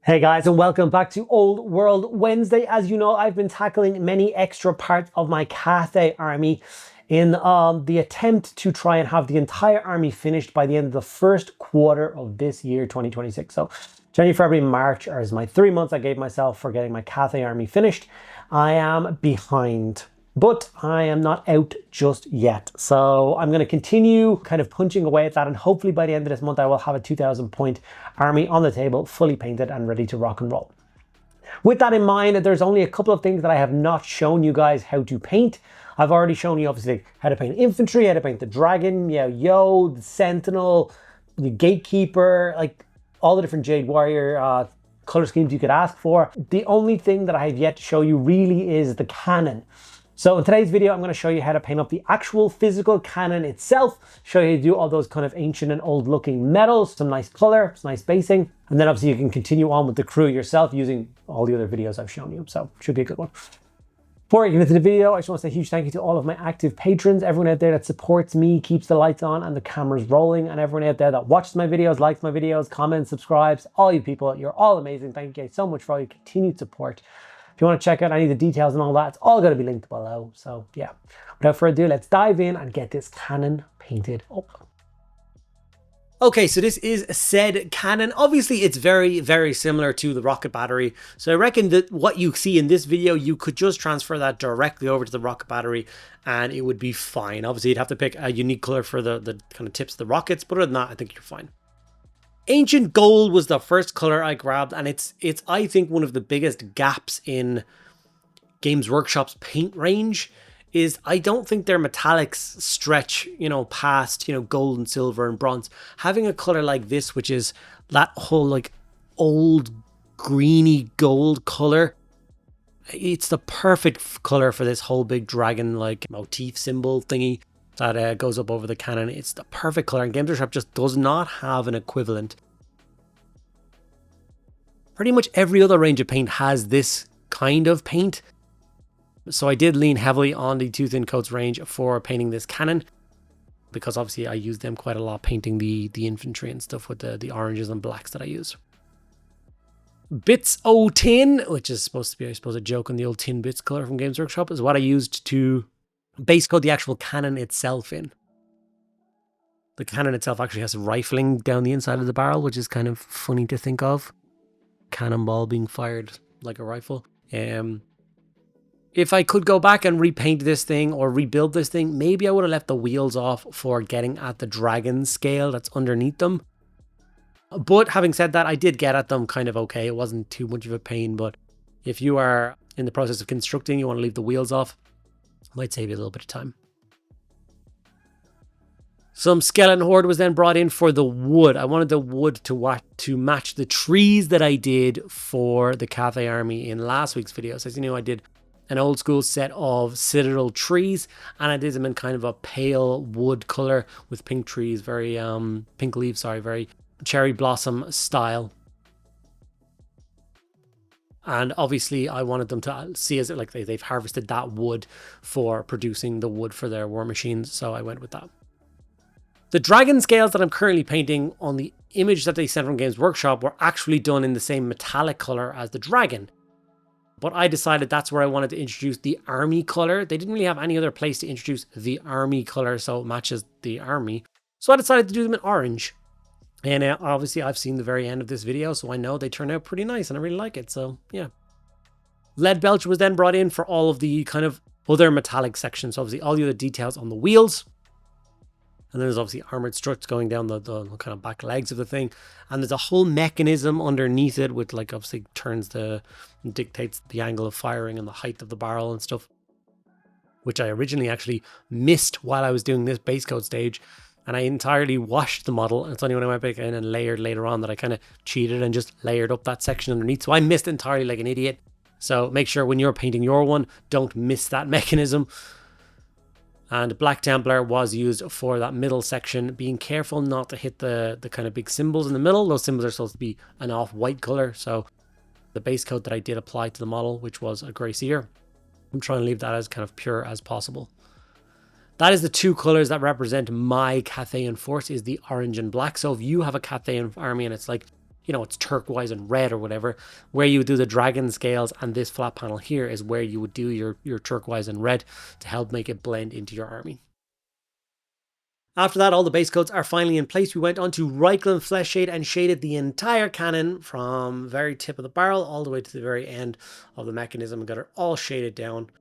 Hey guys, and welcome back to Old World Wednesday. As you know, I've been tackling many extra parts of my Cathay army in the attempt to try and have the entire army finished by the end of the first quarter of this year, 2026. So January, February, March are my 3 months I gave myself for getting my Cathay army finished. I am behind, but I am not out just yet. So I'm going to continue kind of punching away at that, and hopefully by the end of this month I will have a 2,000 point army on the table, fully painted and ready to rock and roll. With that in mind, there's only a couple of things that I have not shown you guys how to paint. I've already shown you obviously how to paint infantry, how to paint the dragon, the sentinel, the gatekeeper, like all the different Jade Warrior color schemes you could ask for. The only thing that I have yet to show you really is the cannon. So in today's video, I'm going to show you how to paint up the actual physical cannon itself, show you how to do all those kind of ancient and old looking metals, some nice color, some nice basing, and then obviously you can continue on with the crew yourself using all the other videos I've shown you. So should be a good one. Before I get into the video, I just want to say a huge thank you to all of my active patrons, everyone out there that supports me, keeps the lights on and the cameras rolling, and everyone out there that watches my videos, likes my videos, comments, subscribes. All you people, you're all amazing. Thank you guys so much for all your continued support. If you want to check out any of the details and all that, it's all going to be linked below. So yeah, without further ado, let's dive in and get this cannon painted up. Okay, so this is said cannon. Obviously, it's very, very similar to the rocket battery. So I reckon that what you see in this video, you could just transfer that directly over to the rocket battery and it would be fine. Obviously, you'd have to pick a unique color for the kind of tips of the rockets, but other than that, I think you're fine. Ancient Gold was the first color I grabbed, and it's I think one of the biggest gaps in Games Workshop's paint range is I don't think their metallics stretch, past, gold and silver and bronze. Having a color like this, which is that whole like old greeny gold color, it's the perfect color for this whole big dragon like motif symbol thingy that goes up over the cannon. It's the perfect color, and Games Workshop just does not have an equivalent. Pretty much every other range of paint has this kind of paint. So I did lean heavily on the Two Thin Coats range for painting this cannon, because obviously I use them quite a lot painting the infantry and stuff with the oranges and blacks that I use. Bits O Tin, which is supposed to be, I suppose, a joke on the old tin bits color from Games Workshop, is what I used to base coat the actual cannon itself in. The cannon itself actually has rifling down the inside of the barrel, which is kind of funny to think of. Cannonball being fired like a rifle. If I could go back and repaint this thing or rebuild this thing, maybe I would have left the wheels off for getting at the dragon scale that's underneath them. But having said that, I did get at them kind of okay. It wasn't too much of a pain, but if you are in the process of constructing, you want to leave the wheels off, it might save you a little bit of time. Some skeleton horde was then brought in for the wood. I wanted the wood to match the trees that I did for the Cathay army in last week's video. So as you know, I did an old school set of citadel trees, and I did them in kind of a pale wood color with pink trees, very pink leaves, sorry, very cherry blossom style. And obviously I wanted them to see as like they've harvested that wood for producing the wood for their war machines, so I went with that. The dragon scales that I'm currently painting on the image that they sent from Games Workshop were actually done in the same metallic color as the dragon. But I decided that's where I wanted to introduce the army color. They didn't really have any other place to introduce the army color so it matches the army. So I decided to do them in orange. And obviously I've seen the very end of this video, so I know they turn out pretty nice and I really like it. So yeah. Lead Belch was then brought in for all of the kind of other metallic sections. So obviously all the other details on the wheels. And then there's obviously armored struts going down the kind of back legs of the thing. And there's a whole mechanism underneath it with like obviously dictates the angle of firing and the height of the barrel and stuff. Which I originally actually missed while I was doing this base coat stage. And I entirely washed the model. And it's only when I went back in and layered later on that I kind of cheated and just layered up that section underneath. So I missed entirely like an idiot. So make sure when you're painting your one, don't miss that mechanism. And Black Templar was used for that middle section, being careful not to hit the kind of big symbols in the middle. Those symbols are supposed to be an off-white color. So the base coat that I did apply to the model, which was a grey seer, I'm trying to leave that as kind of pure as possible. That is the two colors that represent my Cathayan force, is the orange and black. So if you have a Cathayan army and it's like you know, it's turquoise and red or whatever. Where you would do the dragon scales and this flat panel here is where you would do your turquoise and red to help make it blend into your army. After that, all the base coats are finally in place. We went on to Reikland Flesh Shade and shaded the entire cannon from very tip of the barrel all the way to the very end of the mechanism and got it all shaded down.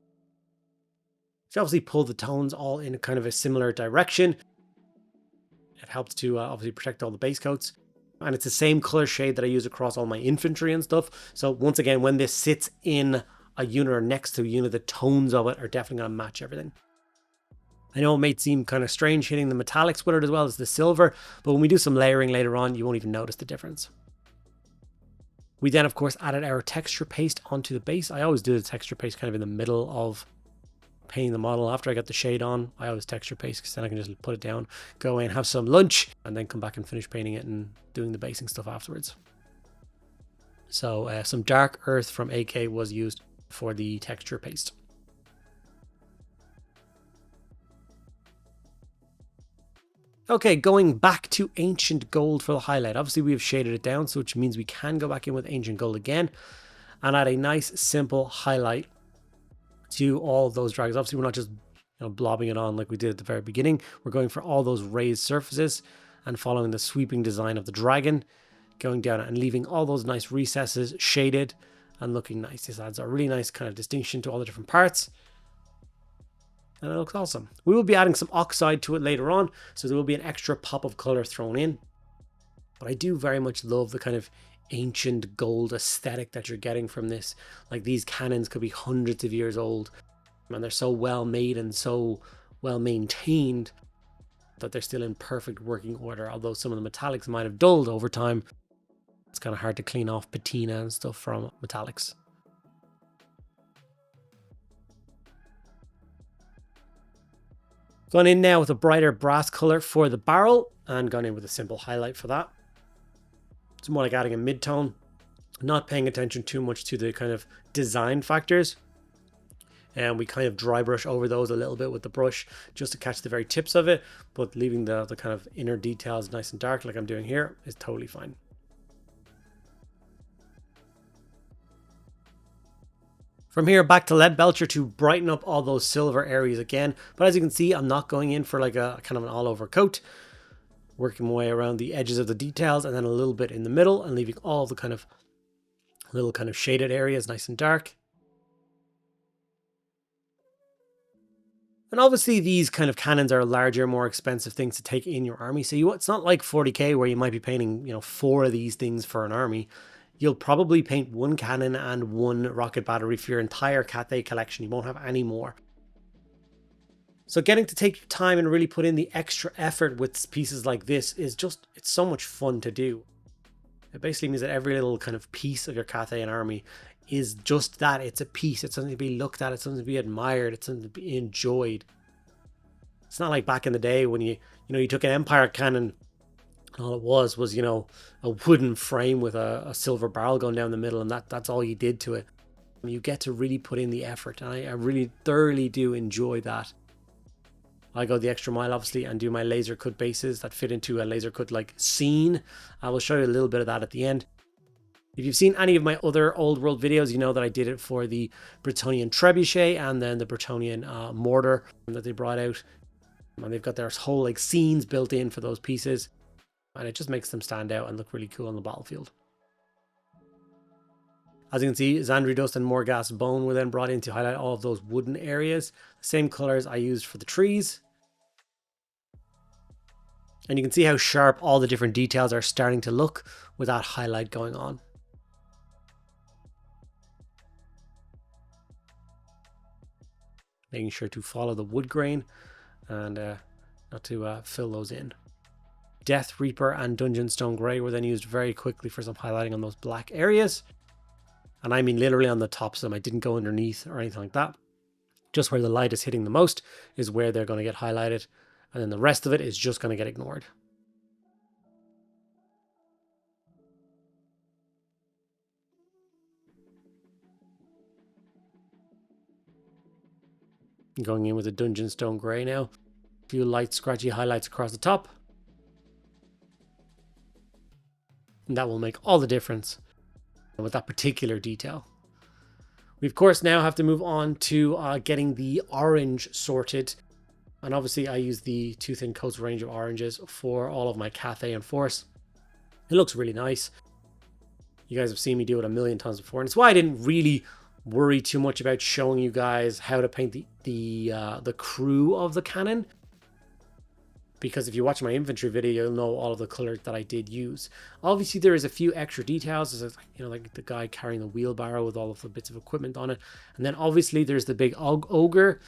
So obviously pulled the tones all in kind of a similar direction. It helps to obviously protect all the base coats. And it's the same color shade that I use across all my infantry and stuff. So once again, when this sits in a unit or next to a unit, the tones of it are definitely going to match everything. I know it may seem kind of strange hitting the metallics with it as well as the silver, but when we do some layering later on, you won't even notice the difference. We then, of course, added our texture paste onto the base. I always do the texture paste kind of in the middle of painting the model. After I got the shade on, I always texture paste because then I can just put it down, go away and have some lunch, and then come back and finish painting it and doing the basing stuff afterwards. So some dark earth from AK was used for the texture paste. Okay, going back to Ancient Gold for the highlight. Obviously, we have shaded it down, so which means we can go back in with Ancient Gold again and add a nice, simple highlight to all of those dragons. Obviously, we're not just blobbing it on like we did at the very beginning. We're going for all those raised surfaces and following the sweeping design of the dragon, going down and leaving all those nice recesses shaded and looking nice. This adds a really nice kind of distinction to all the different parts. And it looks awesome. We will be adding some oxide to it later on, so there will be an extra pop of color thrown in. But I do very much love the kind of ancient gold aesthetic that you're getting from this. Like, these cannons could be hundreds of years old, and they're so well made and so well maintained that they're still in perfect working order. Although some of the metallics might have dulled over time, it's kind of hard to clean off patina and stuff from metallics. Gone in now with a brighter brass color for the barrel and gone in with a simple highlight for that. It's more like adding a mid-tone, not paying attention too much to the kind of design factors. And we kind of dry brush over those a little bit with the brush just to catch the very tips of it, but leaving the kind of inner details nice and dark like I'm doing here is totally fine. From here back to Lead Belcher to brighten up all those silver areas again. But as you can see, I'm not going in for like a kind of an all over coat. Working my way around the edges of the details and then a little bit in the middle and leaving all the kind of little kind of shaded areas nice and dark. And obviously these kind of cannons are larger, more expensive things to take in your army. So it's not like 40k where you might be painting, 4 of these things for an army. You'll probably paint 1 cannon and 1 rocket battery for your entire Cathay collection. You won't have any more. So getting to take your time and really put in the extra effort with pieces like this is just, it's so much fun to do. It basically means that every little kind of piece of your Cathay army is just that. It's a piece. It's something to be looked at. It's something to be admired. It's something to be enjoyed. It's not like back in the day when you took an Empire cannon. All it was a wooden frame with a silver barrel going down the middle, and that's all you did to it. You get to really put in the effort, and I really thoroughly do enjoy that. I go the extra mile, obviously, and do my laser cut bases that fit into a laser cut like scene. I will show you a little bit of that at the end. If you've seen any of my other old world videos, you know that I did it for the Bretonnian trebuchet and then the Bretonnian mortar that they brought out. And they've got their whole like scenes built in for those pieces. And it just makes them stand out and look really cool on the battlefield. As you can see, Xandri Dust and Morghast Bone were then brought in to highlight all of those wooden areas. The same colors I used for the trees. And you can see how sharp all the different details are starting to look with that highlight going on. Making sure to follow the wood grain and not to fill those in. Death Reaper and Dungeon Stone Grey were then used very quickly for some highlighting on those black areas. And I mean literally on the tops of them. I didn't go underneath or anything like that. Just where the light is hitting the most is where they're going to get highlighted. And then the rest of it is just going to get ignored. Going in with a Dungeon Stone Grey now. A few light scratchy highlights across the top. And that will make all the difference with that particular detail. We of course now have to move on to getting the orange sorted. And obviously I use the Too Thin Coats range of oranges for all of my Cathay and Force. It looks really nice. You guys have seen me do it a million times before, and it's why I didn't really worry too much about showing you guys how to paint the crew of the cannon. Because if you watch my infantry video, you'll know all of the colors that I did use. Obviously, there is a few extra details. There's, you know, like the guy carrying the wheelbarrow with all of the bits of equipment on it. And then obviously there's the big ogre,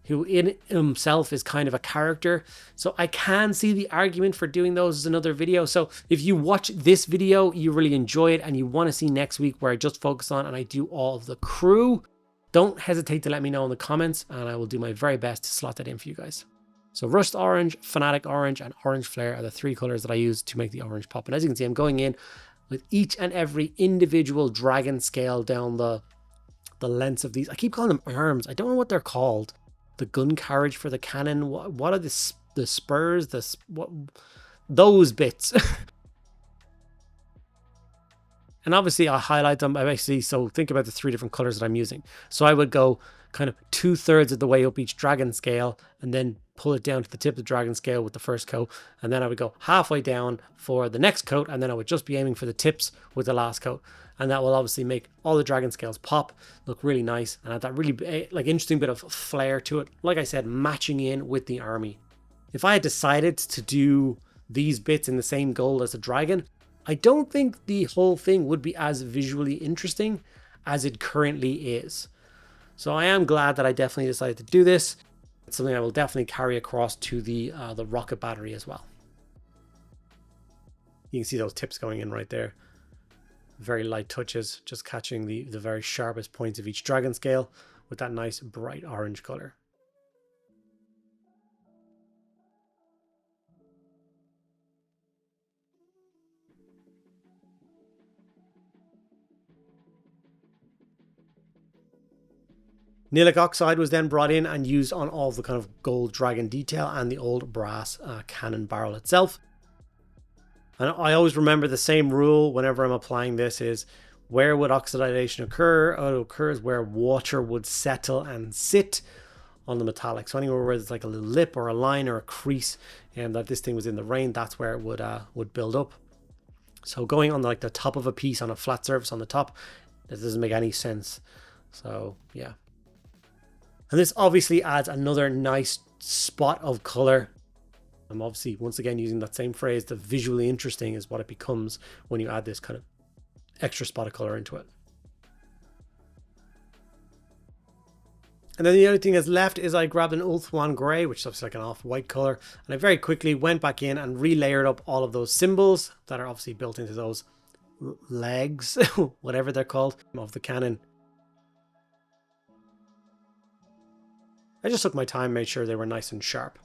who in himself is kind of a character. So I can see the argument for doing those as another video. So if you watch this video, you really enjoy it, and you want to see next week where I just focus on and I do all of the crew, don't hesitate to let me know in the comments, and I will do my very best to slot that in for you guys. So Rust Orange, Fanatic Orange, and Orange Flare are the three colors that I use to make the orange pop. And as you can see, I'm going in with each and every individual dragon scale down the lengths of these. I keep calling them arms. I don't know what they're called. The gun carriage for the cannon. What are the spurs? Those bits. And obviously I highlight them. I basically, so think about the three different colors that I'm using. So I would go kind of 2/3 of the way up each dragon scale, and then pull it down to the tip of the dragon scale with the first coat, and then I would go halfway down for the next coat, and then I would just be aiming for the tips with the last coat. And that will obviously make all the dragon scales pop, look really nice, and add that really like interesting bit of flair to it. Like I said, matching in with the army. If I had decided to do these bits in the same gold as the dragon, I don't think the whole thing would be as visually interesting as it currently is. So I am glad that I definitely decided to do this. It's something I will definitely carry across to the rocket battery as well. You can see those tips going in right there. Very light touches, just catching the very sharpest points of each dragon scale with that nice bright orange color. Nilic oxide was then brought in and used on all the kind of gold dragon detail and the old brass cannon barrel itself. And I always remember the same rule whenever I'm applying this is, where would oxidation occur? It occurs where water would settle and sit on the metallic. So anywhere where there's like a little lip or a line or a crease, and that this thing was in the rain, that's where it would build up. So going on like the top of a piece on a flat surface on the top, that doesn't make any sense. So yeah. And this obviously adds another nice spot of color. I'm obviously, once again, using that same phrase, the visually interesting is what it becomes when you add this kind of extra spot of color into it. And then the only thing that's left is I grabbed an Ulthuan Grey, which is obviously like an off-white color, and I very quickly went back in and re-layered up all of those symbols that are obviously built into those legs, whatever they're called, of the cannon. I just took my time, made sure they were nice and sharp.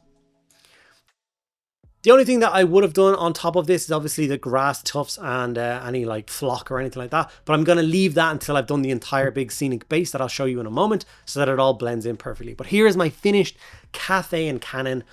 The only thing that I would have done on top of this is obviously the grass tufts and any like flock or anything like that. But I'm going to leave that until I've done the entire big scenic base that I'll show you in a moment, so that it all blends in perfectly. But here is my finished Cathay and cannon.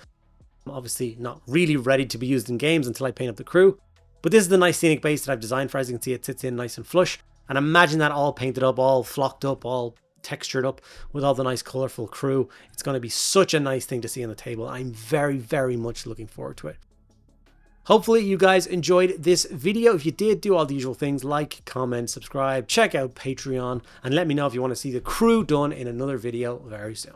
I'm obviously not really ready to be used in games until I paint up the crew. But this is the nice scenic base that I've designed for. As you can see, it sits in nice and flush. And imagine that all painted up, all flocked up, all textured up with all the nice colorful crew. It's going to be such a nice thing to see on the table. I'm very, very much looking forward to it. Hopefully you guys enjoyed this video. If you did, do all the usual things, like, comment, subscribe, check out Patreon, and let me know if you want to see the crew done in another video very soon.